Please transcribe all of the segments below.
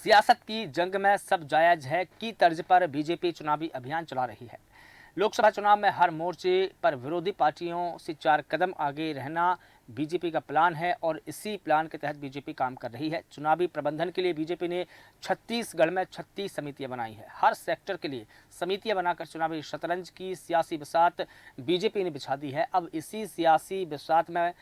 सियासत की जंग में सब जायज है की तर्ज पर बीजेपी चुनावी अभियान चला रही है। लोकसभा चुनाव में हर मोर्चे पर विरोधी पार्टियों से 4 कदम आगे रहना बीजेपी का प्लान है और इसी प्लान के तहत बीजेपी काम कर रही है। चुनावी प्रबंधन के लिए बीजेपी ने छत्तीसगढ़ में 36 समितियां बनाई है। हर सेक्टर के लिए समितियां बनाकर चुनावी शतरंज की सियासी बिसात बीजेपी ने बिछा दी है। अब इसी सियासी बिसात में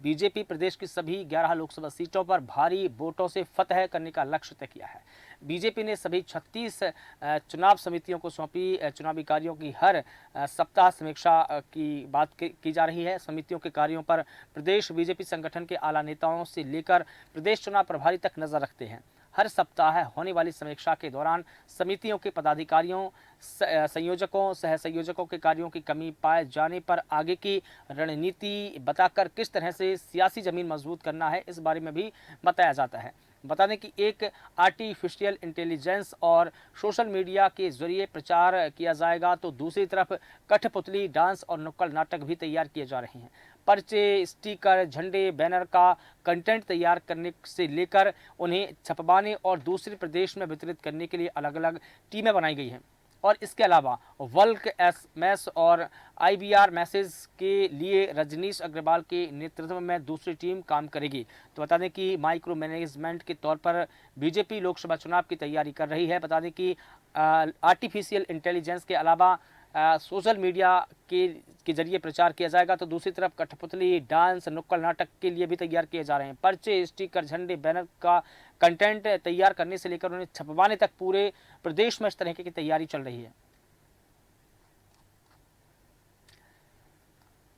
बीजेपी प्रदेश की सभी 11 लोकसभा सीटों पर भारी वोटों से फतह करने का लक्ष्य तय किया है। बीजेपी ने सभी 36 चुनाव समितियों को सौंपी चुनावी कार्यों की हर सप्ताह समीक्षा की बात की जा रही है। समितियों के कार्यों पर प्रदेश बीजेपी संगठन के आला नेताओं से लेकर प्रदेश चुनाव प्रभारी तक नजर रखते हैं। हर सप्ताह होने वाली समीक्षा के दौरान समितियों के पदाधिकारियों, संयोजकों, सह संयोजकों के कार्यों की कमी पाए जाने पर आगे की रणनीति बताकर किस तरह से सियासी जमीन मजबूत करना है, इस बारे में भी बताया जाता है। बता दें कि एक आर्टिफिशियल इंटेलिजेंस और सोशल मीडिया के जरिए प्रचार किया जाएगा, तो दूसरी तरफ कठपुतली डांस और नुक्कड़ नाटक भी तैयार किए जा रहे हैं। पर्चे, स्टिकर, झंडे, बैनर का कंटेंट तैयार करने से लेकर उन्हें छपवाने और दूसरे प्रदेश में वितरित करने के लिए अलग अलग टीमें बनाई गई हैं। और इसके अलावा वल्क एसएमएस और आईवीआर मैसेज के लिए रजनीश अग्रवाल के नेतृत्व में दूसरी टीम काम करेगी। तो बता दें कि माइक्रो मैनेजमेंट के तौर पर बीजेपी लोकसभा चुनाव की तैयारी कर रही है। बता दें कि आर्टिफिशियल इंटेलिजेंस के अलावा सोशल मीडिया के जरिए प्रचार किया जाएगा, तो दूसरी तरफ कठपुतली डांस, नुक्कड़ नाटक के लिए भी तैयार किए जा रहे हैं। पर्चे, स्टिकर, झंडे, बैनर का कंटेंट तैयार करने से लेकर उन्हें छपवाने तक पूरे प्रदेश में इस तरह की तैयारी चल रही है।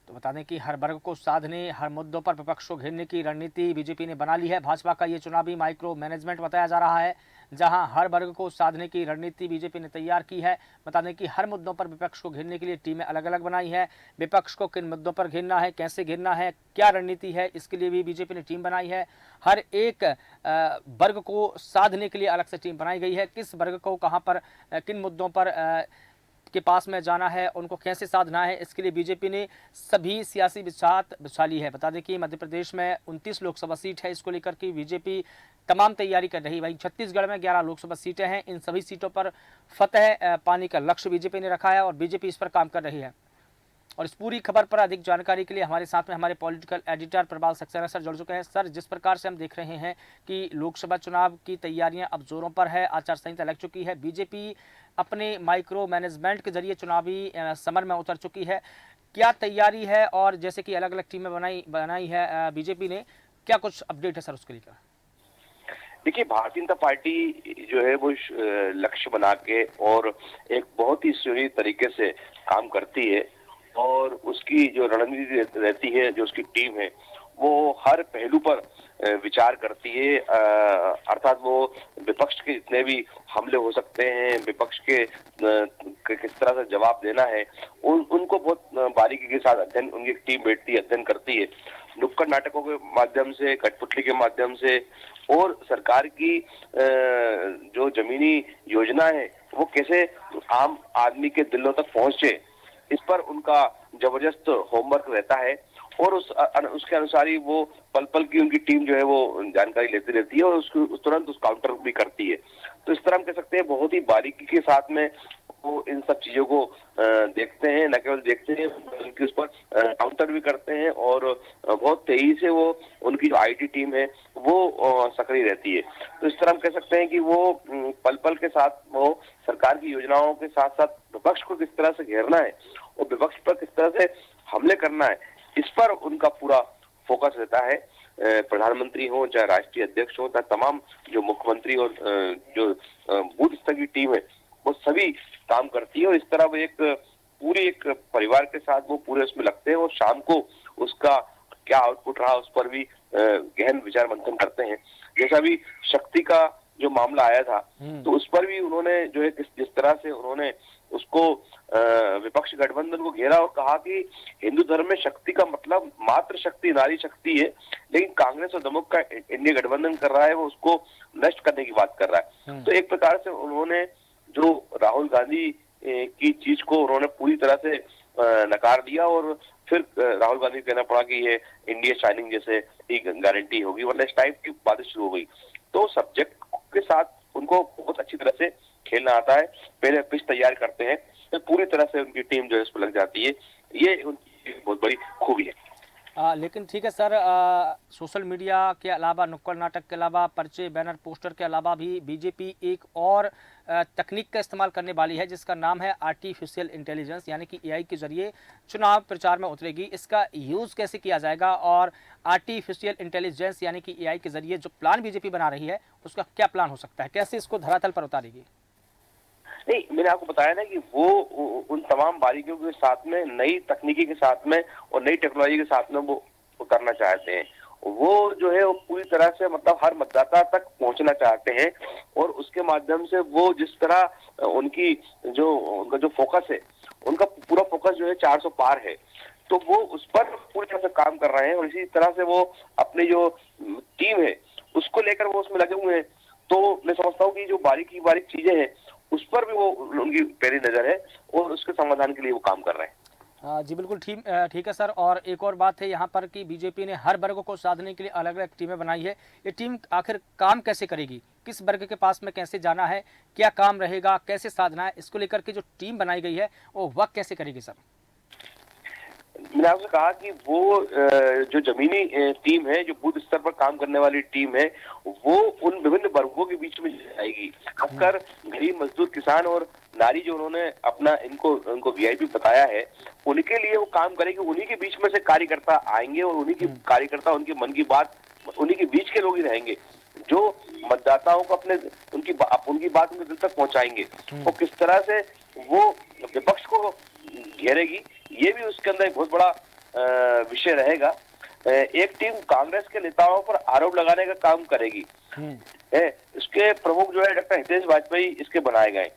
तो बता दें कि हर वर्ग को साधने, हर मुद्दों पर विपक्ष को घेरने की रणनीति बीजेपी ने बना ली है। भाजपा का ये चुनावी माइक्रो मैनेजमेंट बताया जा रहा है, जहां हर वर्ग को साधने की रणनीति बीजेपी ने तैयार की है। बता दें कि हर मुद्दों पर विपक्ष को घेरने के लिए टीमें अलग अलग बनाई है। विपक्ष को किन मुद्दों पर घेरना है, कैसे घेरना है, क्या रणनीति है, इसके लिए भी बीजेपी ने टीम बनाई है। हर एक वर्ग को साधने के लिए अलग से टीम बनाई गई है। किस वर्ग को कहाँ पर किन मुद्दों पर के पास में जाना है, उनको कैसे साधना है, इसके लिए बीजेपी ने सभी सियासी बिसात बिछा ली है। बता दें कि मध्य प्रदेश में 29 लोकसभा सीट है, इसको लेकर के बीजेपी तमाम तैयारी कर रही है। वहीं छत्तीसगढ़ में 11 लोकसभा सीटें हैं। इन सभी सीटों पर फतह पाने का लक्ष्य बीजेपी ने रखा है और बीजेपी इस पर काम कर रही है। और इस पूरी खबर पर अधिक जानकारी के लिए हमारे साथ में हमारे पॉलिटिकल एडिटर प्रबाल सक्सेना सर जुड़ चुके हैं। सर, जिस प्रकार से हम देख रहे हैं कि लोकसभा चुनाव की तैयारियां अब जोरों पर है, आचार संहिता लग चुकी है, बीजेपी अपने माइक्रो मैनेजमेंट के जरिए चुनावी समर में उतर चुकी है, क्या तैयारी है? और जैसे कि अलग अलग टीमें बनाई है बीजेपी ने, क्या कुछ अपडेट है सर उसके लेकर? देखिए, भारतीय जनता पार्टी जो है वो लक्ष्य बना के और एक बहुत ही सुनियोजित तरीके से काम करती है और उसकी जो रणनीति रहती है, जो उसकी टीम है, वो हर पहलू पर विचार करती है। अर्थात वो विपक्ष के जितने भी हमले हो सकते हैं, विपक्ष के किस तरह से जवाब देना है, उनको बहुत बारीकी के साथ अध्ययन, उनकी टीम बैठती है, अध्ययन करती है। नुक्कड़ नाटकों के माध्यम से, कठपुतली के माध्यम से और सरकार की जो जमीनी योजना है वो कैसे आम आदमी के दिलों तक पहुंचे, इस पर उनका जबरदस्त होमवर्क रहता है और उसके अनुसार ही वो पल पल की उनकी टीम जो है वो जानकारी लेती रहती है और उसको तुरंत उस काउंटर भी करती है। तो इस तरह हम कह सकते हैं बहुत ही बारीकी के साथ में वो इन सब चीजों को देखते हैं, न केवल देखते हैं बल्कि उस पर काउंटर भी करते हैं और बहुत तेजी से वो उनकी जो आईटी टीम है वो सक्रिय रहती है। तो इस तरह हम कह सकते हैं कि वो पल पल के साथ वो सरकार की योजनाओं के साथ साथ विपक्ष को किस तरह से घेरना है और विपक्ष पर किस तरह से हमले करना है, इस पर उनका पूरा फोकस रहता है। प्रधानमंत्री हो, चाहे राष्ट्रीय अध्यक्ष हो, चाहे तमाम जो मुख्यमंत्री और जो बूथ स्तर की टीम है, वो सभी काम करती है और इस तरह वो एक पूरे एक परिवार के साथ वो पूरे उसमें लगते हैं और शाम को उसका क्या आउटपुट रहा उस पर भी गहन विचार मंथन करते हैं। जैसा भी शक्ति का जो मामला आया था, तो उस पर भी उन्होंने जो है जिस तरह से उन्होंने उसको विपक्ष गठबंधन को घेरा और कहा कि हिंदू धर्म में शक्ति का मतलब मात्र शक्ति, नारी शक्ति है, लेकिन कांग्रेस और दमुक का इंडिया गठबंधन कर रहा है, वो उसको नष्ट करने की बात कर रहा है। तो एक प्रकार से उन्होंने जो राहुल गांधी की चीज को उन्होंने पूरी तरह से नकार दिया और फिर राहुल गांधी को कहना पड़ा कि ये इंडिया शाइनिंग जैसे एक गारंटी होगी, वरना इस टाइप की बातें शुरू हो गई। तो सब्जेक्ट के साथ तरह से खेलना आता है, पहले पिच तैयार करते हैं, फिर पूरी तरह से उनकी टीम जो है इस पर लग जाती है। ये उनकी बहुत बड़ी खूबी है। लेकिन ठीक है सर, सोशल मीडिया के अलावा, नुक्कड़ नाटक के अलावा, पर्चे, बैनर, पोस्टर के अलावा भी बीजेपी एक और तकनीक का इस्तेमाल करने वाली है, जिसका नाम है आर्टिफिशियल इंटेलिजेंस, यानी कि एआई के जरिए चुनाव प्रचार में उतरेगी। इसका यूज़ कैसे किया जाएगा और आर्टिफिशियल इंटेलिजेंस यानी कि एआई के जरिए जो प्लान बीजेपी बना रही है उसका क्या प्लान हो सकता है, कैसे इसको धरातल पर उतारेगी? नहीं, मैंने आपको बताया ना कि वो उन तमाम बारीकियों के साथ में, नई तकनीकी के साथ में और नई टेक्नोलॉजी के साथ में वो करना चाहते हैं। वो जो है वो पूरी तरह से मतलब हर मतदाता तक पहुंचना चाहते हैं और उसके माध्यम से वो जिस तरह उनका जो फोकस है, उनका पूरा फोकस जो है 400 पार है, तो वो उस पर पूरी तरह से काम कर रहे हैं और इसी तरह से वो अपनी जो टीम है उसको लेकर वो उसमें लगे हुए हैं। तो मैं समझता हूँ कि जो बारीक चीजें हैं उस पर भी वो उनकी पैरी नजर है और उसके समाधान के लिए वो काम कर रहे हैं। जी बिल्कुल ठीक है सर। और एक और बात है यहाँ पर कि बीजेपी ने हर वर्ग को साधने के लिए अलग अलग टीमें बनाई है। ये टीम आखिर काम कैसे करेगी, किस वर्ग के पास में कैसे जाना है, क्या काम रहेगा, कैसे साधना है, इसको लेकर के जो टीम बनाई गई है वो वर्क कैसे करेगी सर? मैंने आपसे कहा कि वो जो जमीनी टीम है, जो बूथ स्तर पर काम करने वाली टीम है, वो उन विभिन्न वर्गों के बीच में जाएगी, खासकर गरीब, मजदूर, किसान और नारी जो उन्होंने अपना इनको वीआईपी बताया है, उनके लिए वो काम करेगी। उन्हीं के बीच में से कार्यकर्ता आएंगे और उन्हीं के कार्यकर्ता उनके मन की बात, उन्हीं के बीच के लोग ही रहेंगे जो मतदाताओं को उनकी बात उनके दिल तक पहुंचाएंगे। और किस तरह से वो विपक्ष को घेरेगी, ये भी उसके अंदर एक बहुत बड़ा विषय रहेगा। एक टीम कांग्रेस के नेताओं पर आरोप लगाने का काम करेगी। इसके प्रमुख जो है डॉक्टर हितेश वाजपेयी इसके बनाए गए।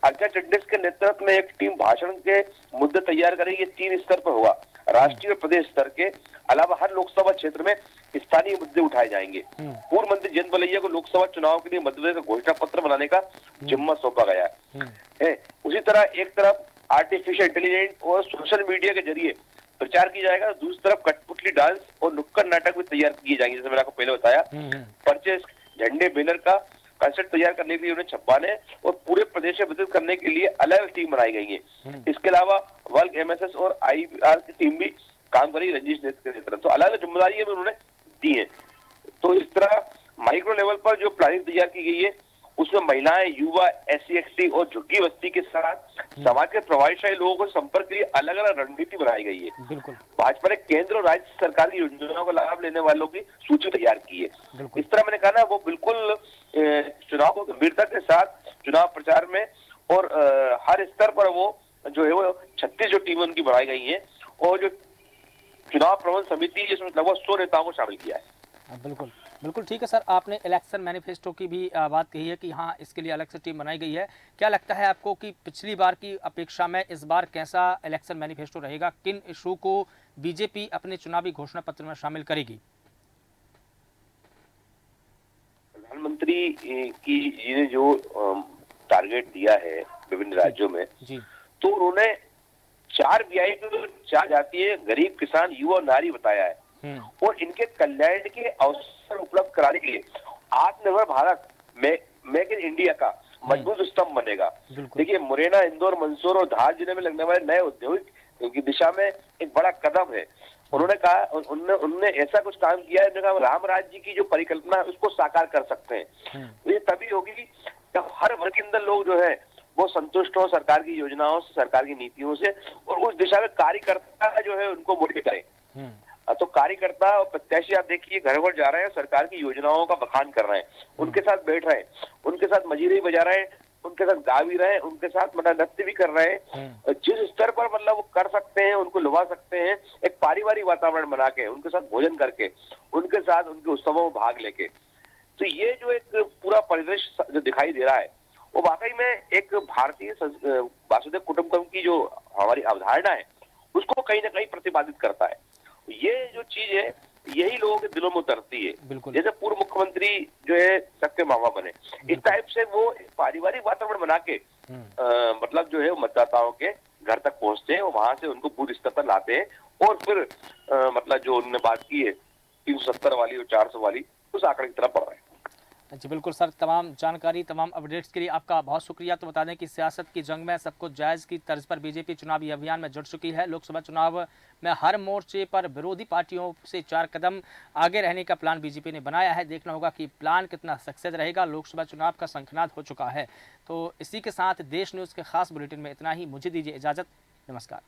अर्चना चिटनिस के नेतृत्व में एक टीम भाषण के मुद्दे तैयार करेगी। 3 स्तर पर होगा, राष्ट्रीय और प्रदेश स्तर के अलावा हर लोकसभा क्षेत्र में स्थानीय मुद्दे उठाए जाएंगे। पूर्व मंत्री जयंत बलैया को लोकसभा चुनाव के लिए मध्य प्रदेश का घोषणा पत्र बनाने का जिम्मा सौंपा गया है। उसी तरह एक तरफ आर्टिफिशियल इंटेलिजेंस और सोशल मीडिया के जरिए प्रचार किया जाएगा, दूसरी तरफ कठपुतली डांस और नुक्कड़ नाटक भी तैयार किए जाएंगे। जैसे मैंने आपको पहले बताया, पर्चे, झंडे, बैनर का कंसेप्ट तैयार करने के लिए उन्हें छपवाने और पूरे प्रदेश में वितरित करने के लिए अलग टीम बनाई गई है। इसके अलावा वर्ग, एमएसएस और आईआर की टीम भी काम करेगी रंजीश नेतृत्व के नेतृत्व। तो अलग अलग जिम्मेदारियां भी उन्होंने दी है। तो इस तरह माइक्रो लेवल पर जो प्लानिंग तैयार की गई है उसमें महिलाएं, युवा, SC, ST और झुग्गी बस्ती के साथ समाज के प्रभावशाली लोगों को संपर्क के लिए अलग अलग रणनीति बनाई गई है। बिल्कुल। भाजपा ने केंद्र और राज्य सरकार की योजनाओं का लाभ लेने वालों की सूची तैयार की है। इस तरह मैंने कहा ना, वो बिल्कुल चुनाव को गंभीरता के साथ चुनाव प्रचार में और हर स्तर पर वो जो है वो 36 जो टीमें उनकी बनाई गई है और जो चुनाव प्रबंधन समिति जिसमें लगभग 100 नेताओं को शामिल किया है। बिल्कुल बिल्कुल ठीक है सर। आपने इलेक्शन मैनिफेस्टो की भी बात कही है कि हाँ, इसके लिए अलग से टीम बनाई गई है। क्या लगता है आपको कि पिछली बार की अपेक्षा में इस बार कैसा इलेक्शन मैनिफेस्टो रहेगा, किन इशू को बीजेपी अपने चुनावी घोषणा पत्र में शामिल करेगी? प्रधानमंत्री की जी ने जो टारगेट दिया है विभिन्न राज्यों में जी, तो उन्होंने 4 वीआईपी, 4 जातीय, गरीब, किसान, युवा और नारी बताया है और इनके कल्याण के अवसर उपलब्ध कराने के लिए आत्मनिर्भर भारत, मेक इन इंडिया का मजबूत स्तंभ बनेगा। देखिए, मुरैना, इंदौर, मंदसौर और धार जिले में लगने वाले नए उद्योग की दिशा में एक बड़ा कदम है। उन्होंने कहा, उन्होंने ऐसा कुछ काम किया है, राम राज्य की जो परिकल्पना है उसको साकार कर सकते हैं। ये तभी होगी जब हर वर्ग के अंदर लोग जो है वो संतुष्ट हो सरकार की योजनाओं से, सरकार की नीतियों से, और उस दिशा में कार्यकर्ता जो है उनको मोटिवेट करें। तो कार्यकर्ता और प्रत्याशी आप देखिए घर घर जा रहे हैं, सरकार की योजनाओं का बखान कर रहे हैं, उनके साथ बैठ रहे हैं, उनके साथ मजीरे बजा रहे हैं, उनके साथ गा भी रहे हैं, उनके साथ मतलब नृत्य भी कर रहे हैं। जिस स्तर पर मतलब वो कर सकते हैं, उनको लुभा सकते हैं, एक पारिवारिक वातावरण बना के, उनके साथ भोजन करके, उनके साथ उनके उत्सवों में भाग लेके। तो ये जो एक पूरा परिदृश्य जो दिखाई दे रहा है वो वाकई में एक भारतीय वासुदेव कुटुंबकम की जो हमारी अवधारणा है उसको कहीं ना कहीं प्रतिपादित करता है। ये जो चीज है यही लोगों के दिलों में उतरती है। जैसे पूर्व मुख्यमंत्री जो है सत्य मामा बने, इस टाइप से वो पारिवारिक वातावरण बना के मतलब जो है मतदाताओं के घर तक पहुंचते हैं और वहां से उनको बूथ स्तर पर लाते हैं और फिर मतलब जो उन्होंने बात की है 370 वाली और 400 वाली, उस आंकड़े की तरफ बढ़ रहे हैं। जी बिल्कुल सर, तमाम जानकारी, तमाम अपडेट्स के लिए आपका बहुत शुक्रिया। तो बता दें कि सियासत की जंग में सब कुछ जायज़ की तर्ज पर बीजेपी चुनावी अभियान में जुट चुकी है। लोकसभा चुनाव में हर मोर्चे पर विरोधी पार्टियों से 4 कदम आगे रहने का प्लान बीजेपी ने बनाया है। देखना होगा कि प्लान कितना सक्सेस रहेगा। लोकसभा चुनाव का शंखनाद हो चुका है। तो इसी के साथ देश न्यूज़ के खास बुलेटिन में इतना ही। मुझे दीजिए इजाज़त। नमस्कार।